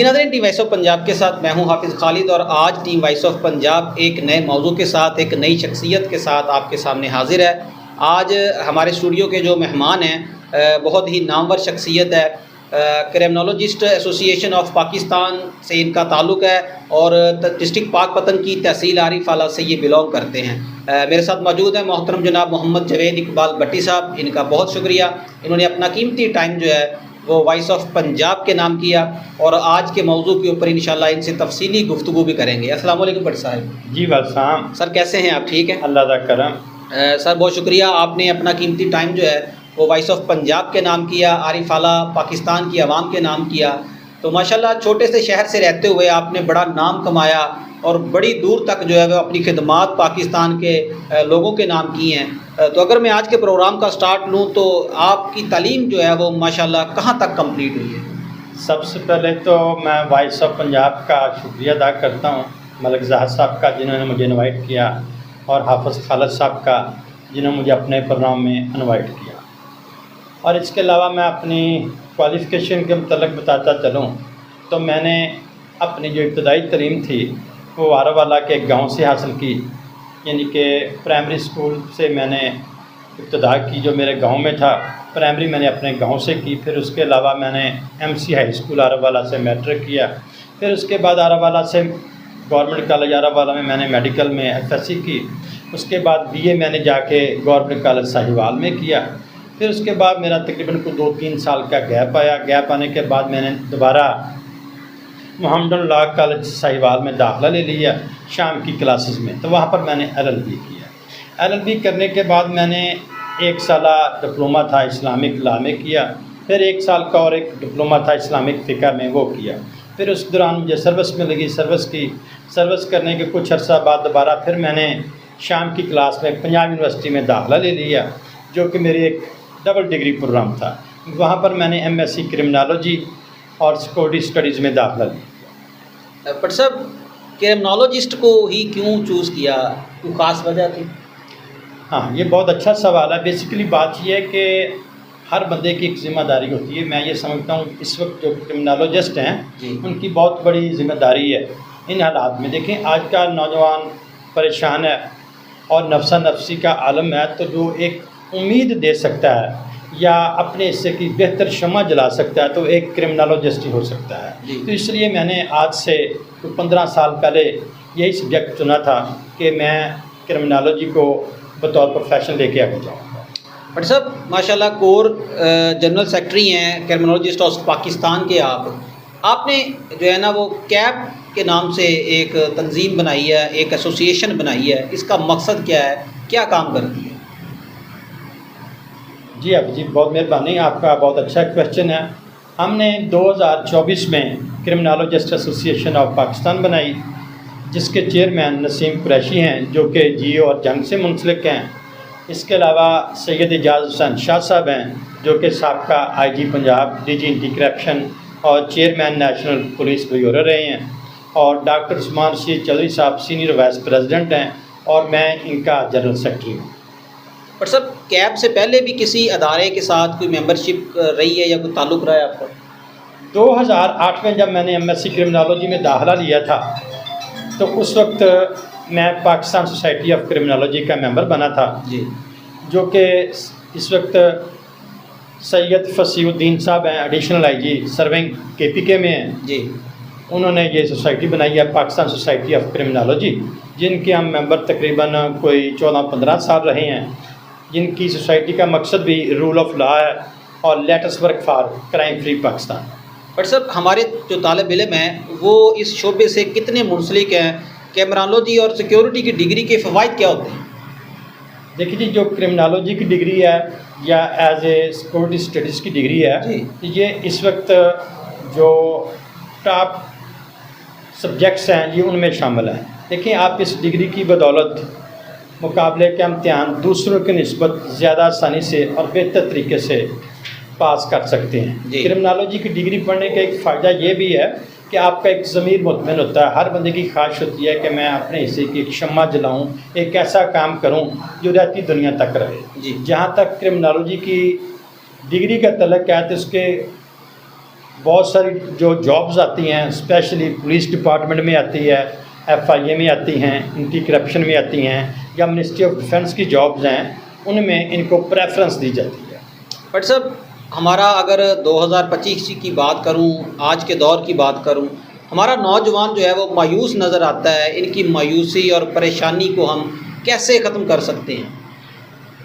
جی ناظرین، team voice of Punjab کے ساتھ میں ہوں حافظ خالد، اور آج ٹیم وائس آف پنجاب ایک نئے موضوع کے ساتھ، ایک نئی شخصیت کے ساتھ آپ کے سامنے حاضر ہے۔ آج ہمارے اسٹوڈیو کے جو مہمان ہیں بہت ہی نامور شخصیت ہے، کرمنالوجسٹ ایسوسی ایشن آف پاکستان سے ان کا تعلق ہے، اور ڈسٹرکٹ پاک پتن کی تحصیل عارف اعلیٰ سے یہ بلانگ کرتے ہیں۔ میرے ساتھ موجود ہیں محترم جناب محمد جاوید اقبال بٹی صاحب، ان کا بہت شکریہ، انہوں نے اپنا قیمتی ٹائم جو ہے وہ وائس آف پنجاب کے نام کیا، اور آج کے موضوع کے اوپر انشاءاللہ ان سے تفصیلی گفتگو بھی کریں گے۔ السلام علیکم بٹ صاحب۔ جی وسلام سر کیسے ہیں آپ؟ ٹھیک ہیں اللہ کا کرم۔ سر بہت شکریہ، آپ نے اپنا قیمتی ٹائم جو ہے وہ وائس آف پنجاب کے نام کیا، عارف اعلیٰ پاکستان کی عوام کے نام کیا، تو ماشاءاللہ چھوٹے سے شہر سے رہتے ہوئے آپ نے بڑا نام کمایا اور بڑی دور تک جو ہے وہ اپنی خدمات پاکستان کے لوگوں کے نام کی ہیں۔ تو اگر میں آج کے پروگرام کا سٹارٹ لوں تو آپ کی تعلیم جو ہے وہ ماشاءاللہ کہاں تک کمپلیٹ ہوئی ہے؟ سب سے پہلے تو میں وائس آف پنجاب کا شکریہ ادا کرتا ہوں، ملک زاہد صاحب کا جنہوں نے مجھے انوائٹ کیا، اور حافظ خالد صاحب کا جنہوں نے مجھے اپنے پروگرام میں انوائٹ کیا۔ اور اس کے علاوہ میں اپنی کوالیفیکیشن کے متعلق بتاتا چلوں تو میں نے اپنی جو ابتدائی تعلیم تھی وہ عارف اعلیٰ کے ایک گاؤں سے حاصل کی، یعنی کہ پرائمری اسکول سے میں نے ابتدا کی جو میرے گاؤں میں تھا۔ پرائمری میں نے اپنے گاؤں سے کی، پھر اس کے علاوہ میں نے ایم سی ہائی اسکول عارف اعلیٰ سے میٹرک کیا، پھر اس کے بعد عارف اعلیٰ سے گورنمنٹ کالج عارف اعلیٰ میں نے میڈیکل میں ایف ایس سی کی، اس کے بعد بی اے میں نے جا کے گورنمنٹ کالج ساہیوال میں کیا، پھر اس کے بعد میرا تقریباً کو 2-3 سال کا گیپ آیا۔ گیپ آنے کے بعد میں نے دوبارہ محمد لا کالج ساہیوال میں داخلہ لے لیا شام کی کلاسز میں، تو وہاں پر میں نے ایل ایل بی کیا۔ ایل ایل بی کرنے کے بعد میں نے 1 سالہ ڈپلومہ تھا اسلامک لا میں کیا، پھر 1 سال کا اور ایک ڈپلومہ تھا اسلامک فقہ میں وہ کیا، پھر اس دوران مجھے سروس میں لگی، سروس کی، سروس کرنے کے کچھ عرصہ بعد دوبارہ پھر میں نے شام کی کلاس میں پنجاب یونیورسٹی میں داخلہ لے لیا، جو کہ میری ایک ڈبل ڈگری پروگرام تھا۔ وہاں پر میں نے ایم ایس سی کرمنالوجی اور سیکورٹی اسٹڈیز میں داخلہ لیا۔ بٹ صاحب کرمنالوجسٹ کو ہی کیوں چوز کیا؟ کوئی خاص وجہ تھی؟ ہاں، یہ بہت اچھا سوال ہے۔ بیسیکلی بات یہ ہے کہ ہر بندے کی ایک ذمہ داری ہوتی ہے۔ میں یہ سمجھتا ہوں اس وقت جو کرمنالوجسٹ ہیں ان کی بہت بڑی ذمہ داری ہے ان حالات میں۔ دیکھیں آج کا نوجوان پریشان ہے اور نفسا نفسی کا عالم ہے، تو جو ایک امید دے سکتا ہے یا اپنے حصے کی بہتر شمع جلا سکتا ہے تو ایک کرمنالوجسٹ ہی ہو سکتا ہے۔ تو اس لیے میں نے آج سے 15 سال پہلے یہی سبجیکٹ چنا تھا کہ میں کرمنالوجی کو بطور پروفیشن لے کے آگے جاؤں گا۔ بٹ صاحب ماشاءاللہ کور جنرل سیکرٹری ہیں کرمنالوجسٹ آف پاکستان کے، آپ نے جو ہے نا وہ کیپ کے نام سے ایک تنظیم بنائی ہے، ایک ایسوسی ایشن بنائی ہے، اس کا مقصد کیا ہے؟ کیا کام کرتی ہے؟ جی جی بہت مہربانی، آپ کا بہت اچھا کویشچن ہے۔ ہم نے 2024 میں کرمنالوجسٹ ایسوسی ایشن آف پاکستان بنائی، جس کے چیئرمین نسیم قریشی ہیں جو کہ جی او اور جنگ سے منسلک ہیں۔ اس کے علاوہ سید اعجاز حسین شاہ صاحب ہیں جو کہ سابقہ I G Punjab, D G anti corruption اور چیئرمین نیشنل پولیس بیورو رہے ہیں، اور ڈاکٹر عثمان رشید چودھری صاحب سینئر وائس پریزیڈنٹ ہیں، اور میں ان کا جنرل سیکرٹری ہوں۔ بٹ صاحب کیب سے پہلے بھی کسی ادارے کے ساتھ کوئی ممبرشپ رہی ہے یا کوئی تعلق رہا ہے آپ کا؟ 2008 میں جب میں نے ایم ایس سی کرمنالوجی میں داخلہ لیا تھا تو اس وقت میں پاکستان سوسائٹی آف کرمنالوجی کا ممبر بنا تھا، جی، جو کہ اس وقت سید فصیح الدین صاحب ہیں، ایڈیشنل آئی جی سرونگ کے پی کے میں ہیں۔ جی، انہوں نے یہ سوسائٹی بنائی ہے پاکستان سوسائٹی آف کرمنالوجی، جن کے ہم ممبر تقریباً کوئی 14-15 سال رہے ہیں، جن کی سوسائٹی کا مقصد بھی رول آف لا ہے اور latest work for crime free Pakistan. But صاحب ہمارے جو طالب علم ہیں وہ اس شعبے سے کتنے منسلک ہیں؟ کرمنالوجی اور سیکیورٹی کی ڈگری کے فوائد کیا ہوتے ہیں؟ دیکھیے جی، جو کرمنالوجی کی ڈگری ہے یا ایز اے سیکورٹی اسٹڈیز کی ڈگری ہے، جی، یہ اس وقت جو ٹاپ سبجیکٹس ہیں یہ ان میں شامل ہیں۔ دیکھیں آپ اس ڈگری کی بدولت مقابلے کے امتحان دوسروں کی نسبت زیادہ آسانی سے اور بہتر طریقے سے پاس کر سکتے ہیں۔ جی، کرمنالوجی کی ڈگری پڑھنے کا ایک فائدہ یہ بھی ہے کہ آپ کا ایک ضمیر مطمئن ہوتا ہے۔ ہر بندے کی خواہش ہوتی ہے کہ میں اپنے حصے کی ایک شمع جلاؤں، ایک ایسا کام کروں جو رہتی دنیا تک رہے۔ جی، جہاں تک کرمنالوجی کی ڈگری کا تعلق ہے تو اس کے بہت ساری جو جابز آتی ہیں اسپیشلی پولیس ڈپارٹمنٹ میں آتی ہے، FIA میں آتی ہیں، اینٹی کرپشن میں آتی ہیں، یا منسٹری آف ڈیفینس کی جابز ہیں، ان میں ان کو پریفرنس دی جاتی ہے۔ بٹ صاحب ہمارا اگر 2025 کی بات کروں، آج کے دور کی بات کروں، ہمارا نوجوان جو ہے وہ مایوس نظر آتا ہے، ان کی مایوسی اور پریشانی کو ہم کیسے ختم کر سکتے ہیں؟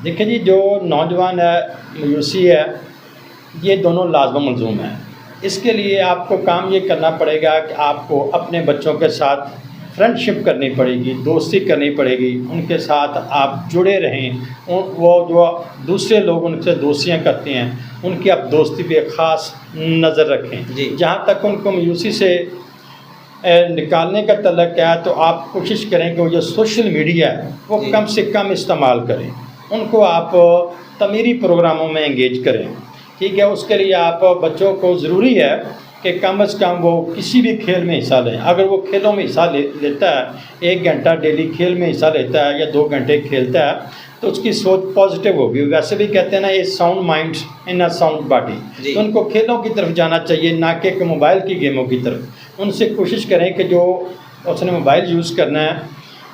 دیکھیں جی، جو نوجوان ہے، مایوسی ہے، یہ دونوں لازم ملزوم ہیں۔ اس کے لیے آپ کو کام یہ کرنا پڑے گا کہ آپ کو اپنے بچوں کے ساتھ فرینڈ شپ کرنی پڑے گی، دوستی کرنی پڑے گی، ان کے ساتھ آپ جڑے رہیں۔ وہ جو دوسرے لوگ ان سے دوستیاں کرتے ہیں، ان کی آپ دوستی پہ خاص نظر رکھیں۔ جی، جہاں تک ان کو مایوسی سے نکالنے کا تعلق ہے، تو آپ کوشش کریں کہ وہ جو سوشل میڈیا ہے وہ جی، کم سے کم استعمال کریں، ان کو آپ تعمیری پروگراموں میں انگیج کریں، ٹھیک ہے۔ اس کے لیے آپ بچوں کو ضروری ہے کہ کم از کم وہ کسی بھی کھیل میں حصہ لیں۔ اگر وہ کھیلوں میں حصہ لیتا ہے، 1 گھنٹہ ڈیلی کھیل میں حصہ لیتا ہے یا 2 گھنٹے کھیلتا ہے، تو اس کی سوچ پازیٹیو ہوگی۔ ویسے بھی کہتے ہیں نا، a sound mind in a sound body, جی، تو ان کو کھیلوں کی طرف جانا چاہیے، نہ کہ موبائل کی گیموں کی طرف۔ ان سے کوشش کریں کہ جو اس نے موبائل یوز کرنا ہے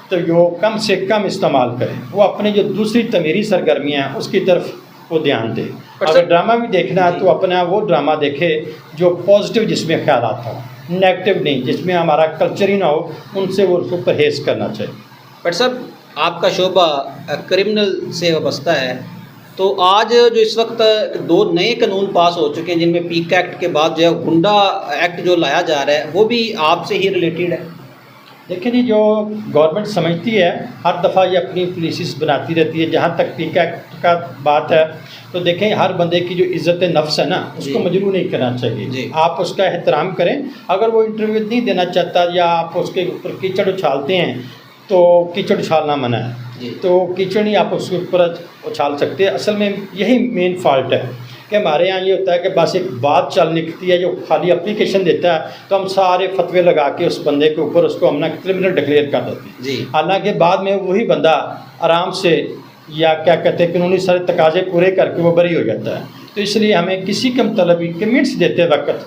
تو جو کم سے کم استعمال کریں، وہ اپنے جو دوسری تعمیری سرگرمیاں ہیں اس کی طرف وہ دھیان دیں۔ اگر ڈرامہ بھی دیکھنا ہے تو اپنا وہ ڈرامہ دیکھے جو پازیٹیو، جس میں خیالات ہوں، نیگیٹو نہیں، جس میں ہمارا کلچر ہی نہ ہو، ان سے وہ اس کو پرہیز کرنا چاہیے۔ بٹ صاحب آپ کا شعبہ کرمنل سے وابستہ ہے، تو آج جو اس وقت 2 نئے قانون پاس ہو چکے ہیں، جن میں پیک ایکٹ کے بعد جو ہے گنڈا ایکٹ جو لایا جا رہا ہے، وہ بھی آپ سے ہی ریلیٹڈ ہے؟ دیکھیں جی، جو گورنمنٹ سمجھتی ہے، ہر دفعہ یہ اپنی پالیسیز بناتی رہتی ہے۔ جہاں تک پیک ایکٹ کا بات ہے، تو دیکھیں ہر بندے کی جو عزت نفس ہے نا، اس جی، کو مجروح نہیں کرنا چاہیے۔ جی، آپ اس کا احترام کریں۔ اگر وہ انٹرویو نہیں دینا چاہتا یا آپ اس کے اوپر کیچڑ اچھالتے ہیں، تو کیچڑ اچھالنا منع ہے، جی، تو کیچڑ نہیں آپ اس کے اوپر اچھال سکتے۔ اصل میں یہی مین فالٹ ہے کہ ہمارے یہاں یہ ہوتا ہے کہ بس ایک بات چل نکلتی ہے، جو خالی اپلیکیشن دیتا ہے تو ہم سارے فتوے لگا کے اس بندے کے اوپر اس کو ہم کرمنل ڈکلیئر کر دیتے ہیں۔ جی، حالانکہ بعد میں وہی بندہ آرام سے، یا کیا کہتے ہیں، قانونی سارے تقاضے پورے کر کے وہ بری ہو جاتا ہے۔ تو اس لیے ہمیں کسی کم طلبی کمنٹس دیتے وقت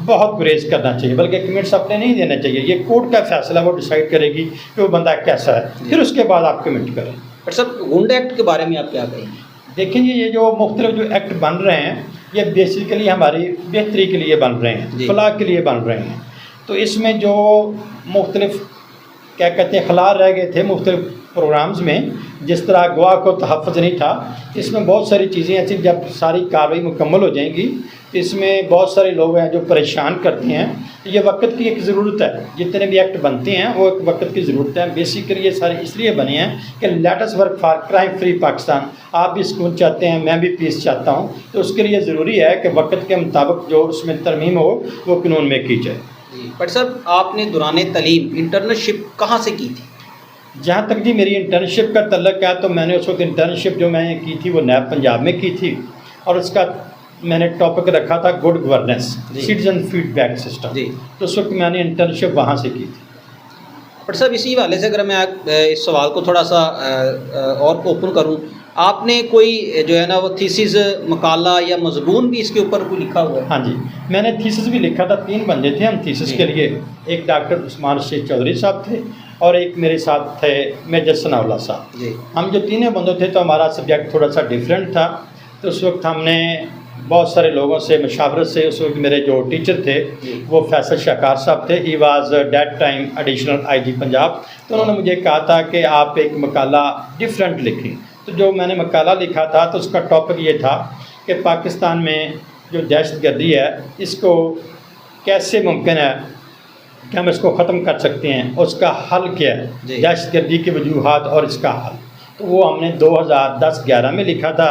بہت گریز کرنا چاہیے، بلکہ کمنٹس اپنے نہیں دینے چاہیے۔ یہ کورٹ کا فیصلہ وہ ڈیسائیڈ کرے گی کہ وہ بندہ کیسا ہے، پھر اس کے بعد آپ کمنٹ کریں۔ بٹ صاحب گنڈا ایکٹ کے بارے میں آپ کیا کہیں گے؟ دیکھیں جی، یہ جو مختلف جو ایکٹ بن رہے ہیں، یہ بیسیکلی ہماری بہتری کے لیے بن رہے ہیں، جی، فلاح کے لیے بن رہے ہیں۔ تو اس میں جو مختلف کیا کہتے ہیں خلا رہ گئے تھے مختلف پروگرامز میں، جس طرح گواہ کو تحفظ نہیں تھا، اس میں بہت ساری چیزیں ایسی، جب ساری کارروائی مکمل ہو جائیں گی، اس میں بہت سارے لوگ ہیں جو پریشان کرتے ہیں۔ یہ وقت کی ایک ضرورت ہے، جتنے بھی ایکٹ بنتے ہیں وہ ایک وقت کی ضرورت ہے۔ بیسیکلی یہ سارے اس لیے بنے ہیں کہ let us work for crime free Pakistan. آپ بھی سکون چاہتے ہیں، میں بھی پیس چاہتا ہوں، تو اس کے لیے ضروری ہے کہ وقت کے مطابق جو اس میں ترمیم ہو وہ قانون میں کی جائے۔ جی، بٹ صاحب آپ نے دوران تعلیم انٹرنشپ کہاں سے کی تھی؟ جہاں تک جی میری انٹرنشپ کا تعلق ہے، تو میں نے اس وقت انٹرنشپ جو میں نے کی تھی وہ نیب پنجاب میں کی تھی، اور اس کا میں نے ٹاپک رکھا تھا گڈ گورننس، جی، سٹیزن فیڈ بیک سسٹم۔ جی، تو اس وقت میں نے انٹرنشپ وہاں سے کی تھی۔ بٹ صاحب اسی حوالے سے اگر میں اس سوال کو تھوڑا سا اور اوپن کروں، آپ نے کوئی جو ہے نا وہ تھیسز، مقالہ یا مضمون بھی اس کے اوپر کوئی لکھا ہوا ہے؟ ہاں جی، میں نے تھیسس بھی لکھا تھا۔ 3 بندے تھے ہم تھیسس جی، کے لیے، ایک ڈاکٹر عثمان شیخ چودھری صاحب تھے، اور ایک میرے ساتھ تھے میجر ثناء اللہ صاحب۔ جی، ہم جو تینوں بندے تھے، تو ہمارا سبجیکٹ تھوڑا سا ڈیفرنٹ تھا۔ تو اس وقت ہم نے بہت سارے لوگوں سے مشاورت سے، اس وقت میرے جو ٹیچر تھے جی، وہ فیصل شاہکار صاحب تھے، he was that time additional IG Punjab. تو انہوں نے مجھے کہا تھا کہ آپ ایک مقالہ ڈفرینٹ لکھیں۔ تو جو میں نے مقالہ لکھا تھا، تو اس کا ٹاپک یہ تھا کہ پاکستان میں جو دہشت گردی ہے، اس کو کیسے ممکن ہے کہ ہم اس کو ختم کر سکتے ہیں، اس کا حل کیا ہے، جی، دہشت گردی کی وجوہات اور اس کا حل۔ تو وہ ہم نے 2010-11 میں لکھا تھا،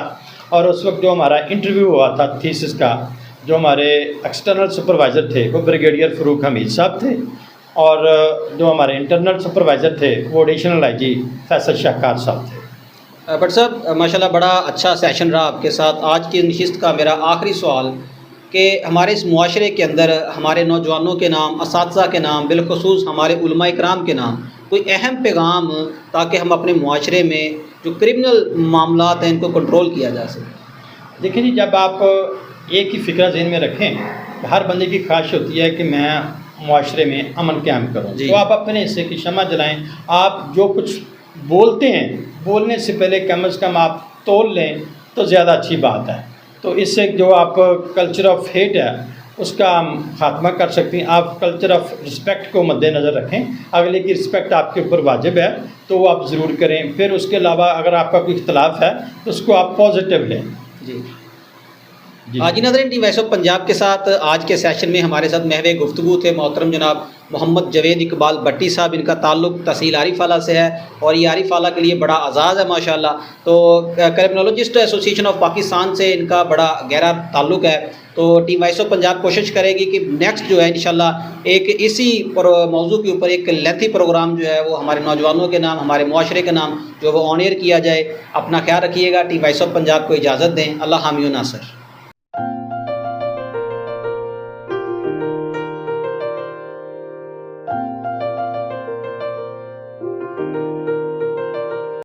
اور اس وقت جو ہمارا انٹرویو ہوا تھا تھیسس کا، جو ہمارے ایکسٹرنل سپروائزر تھے وہ بریگیڈیئر فروخ حمید صاحب تھے، اور جو ہمارے انٹرنل سپروائزر تھے وہ ایڈیشنل IG فیصل شاہکار صاحب تھے۔ بٹ صاحب ماشاءاللہ بڑا اچھا سیشن رہا آپ کے ساتھ۔ آج کی نشست کا میرا آخری سوال کہ ہمارے اس معاشرے کے اندر ہمارے نوجوانوں کے نام، اساتذہ کے نام، بالخصوص ہمارے علماء کرام کے نام کوئی اہم پیغام، تاکہ ہم اپنے معاشرے میں جو کرمنل معاملات ہیں ان کو کنٹرول کیا جا سکے۔ دیکھیں جی، جب آپ ایک ہی فکرہ ذہن میں رکھیں ہر بندے کی خواہش ہوتی ہے کہ میں معاشرے میں امن قائم کروں. جی. تو آپ اپنے حصے کی شمع جلائیں. آپ جو کچھ بولتے ہیں بولنے سے پہلے کم از کم آپ تول لیں تو زیادہ اچھی بات ہے. تو اس سے جو آپ کلچر آف ہیٹ ہے اس کا ہم خاتمہ کر سکتے ہیں. آپ کلچر آف رسپیکٹ کو مد نظر رکھیں. اگلے کی رسپیکٹ آپ کے اوپر واجب ہے تو وہ آپ ضرور کریں. پھر اس کے علاوہ اگر آپ کا کوئی اختلاف ہے تو اس کو آپ پازیٹیو لیں. جی جی جی ناظرین، ٹی وائس آف پنجاب کے ساتھ آج کے سیشن میں ہمارے ساتھ محو گفتگو تھے محترم جناب محمد جوید اقبال بٹی صاحب. ان کا تعلق تحصیل عارف اعلیٰ سے ہے اور یہ عارف اعلیٰ کے لیے بڑا اعزاز ہے ماشاءاللہ. تو کرمنالوجسٹ ایسوسیشن آف پاکستان سے ان کا بڑا گہرا تعلق ہے. تو ٹیم وائس آف پنجاب کوشش کرے گی کہ نیکسٹ جو ہے انشاءاللہ ایک اسی موضوع کے اوپر ایک لیتھی پروگرام جو ہے وہ ہمارے نوجوانوں کے نام، ہمارے معاشرے کے نام جو وہ آن ایئر کیا جائے. اپنا خیال رکھیے گا. ٹیم وائس آف پنجاب کو اجازت دیں. اللہ حامی و ناصر.